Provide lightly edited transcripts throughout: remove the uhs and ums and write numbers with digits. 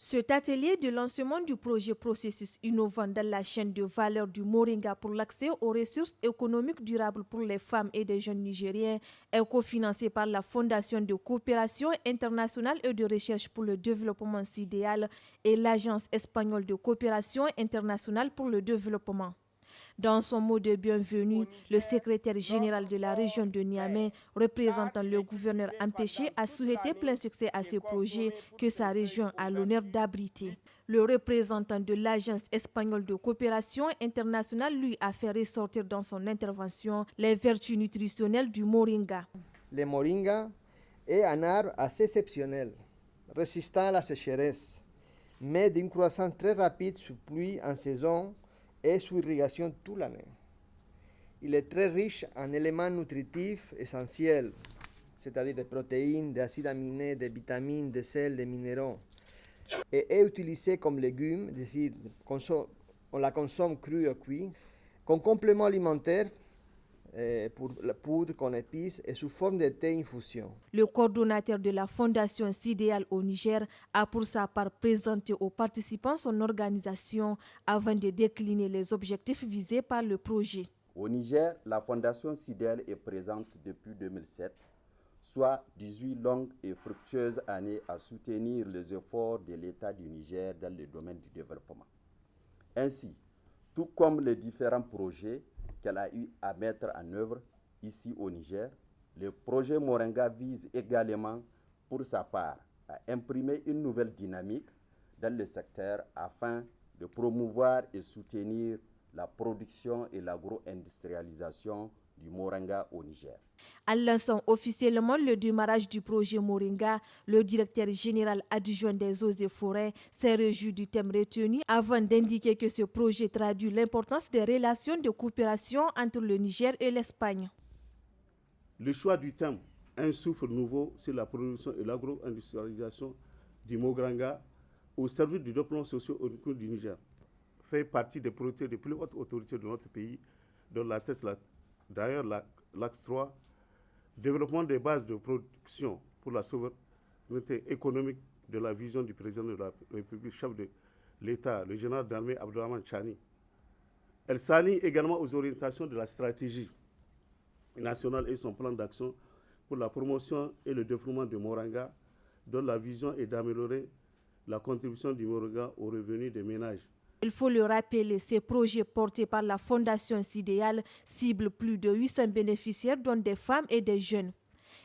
Cet atelier de lancement du projet processus innovant dans la chaîne de valeur du Moringa pour l'accès aux ressources économiques durables pour les femmes et les jeunes Nigériens est cofinancé par la Fondation de coopération internationale et de recherche pour le développement SIDEAL et l'Agence espagnole de coopération internationale pour le développement. Dans son mot de bienvenue, le secrétaire général de la région de Niamey, représentant le gouverneur empêché, a souhaité plein succès à ce projet que sa région a l'honneur d'abriter. Le représentant de l'Agence espagnole de coopération internationale lui a fait ressortir dans son intervention les vertus nutritionnelles du moringa. Le moringa est un arbre assez exceptionnel, résistant à la sécheresse, mais d'une croissance très rapide sous pluie en saison et sous irrigation toute l'année. Il est très riche en éléments nutritifs essentiels, c'est-à-dire des protéines, des acides aminés, des vitamines, des sels, des minéraux, et est utilisé comme légume, c'est-à-dire on la consomme crue ou cuite, comme complément alimentaire pour la poudre qu'on épice et sous forme de thé infusion. Le coordonnateur de la Fondation SIDEAL au Niger a pour sa part présenté aux participants son organisation avant de décliner les objectifs visés par le projet. Au Niger, la Fondation SIDEAL est présente depuis 2007, soit 18 longues et fructueuses années à soutenir les efforts de l'État du Niger dans le domaine du développement. Ainsi, tout comme les différents projets qu'elle a eu à mettre en œuvre ici au Niger, le projet Moringa vise également, pour sa part, à imprimer une nouvelle dynamique dans le secteur afin de promouvoir et soutenir la production et l'agro-industrialisation du Moringa au Niger. En lançant officiellement le démarrage du projet Moringa, le directeur général adjoint des eaux et forêts s'est réjoui du thème retenu avant d'indiquer que ce projet traduit l'importance des relations de coopération entre le Niger et l'Espagne. Le choix du thème, un souffle nouveau sur la production et l'agro-industrialisation du Moringa au service du développement socio-économique du Niger, fait partie des priorités des plus hautes autorités de notre pays, dont la tête, d'ailleurs l'axe 3, développement des bases de production pour la souveraineté économique de la vision du président de la République, chef de l'État, le général d'armée Abdourahmane Chani. Elle s'aligne également aux orientations de la stratégie nationale et son plan d'action pour la promotion et le développement du Moringa, dont la vision est d'améliorer la contribution du Moringa aux revenus des ménages. Il faut le rappeler, ces projets portés par la Fondation SIDEAL ciblent plus de 800 bénéficiaires, dont des femmes et des jeunes.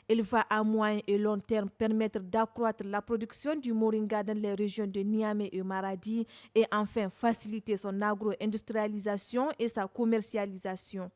Il va à moyen et long terme permettre d'accroître la production du moringa dans les régions de Niamey et Maradi et enfin faciliter son agro-industrialisation et sa commercialisation.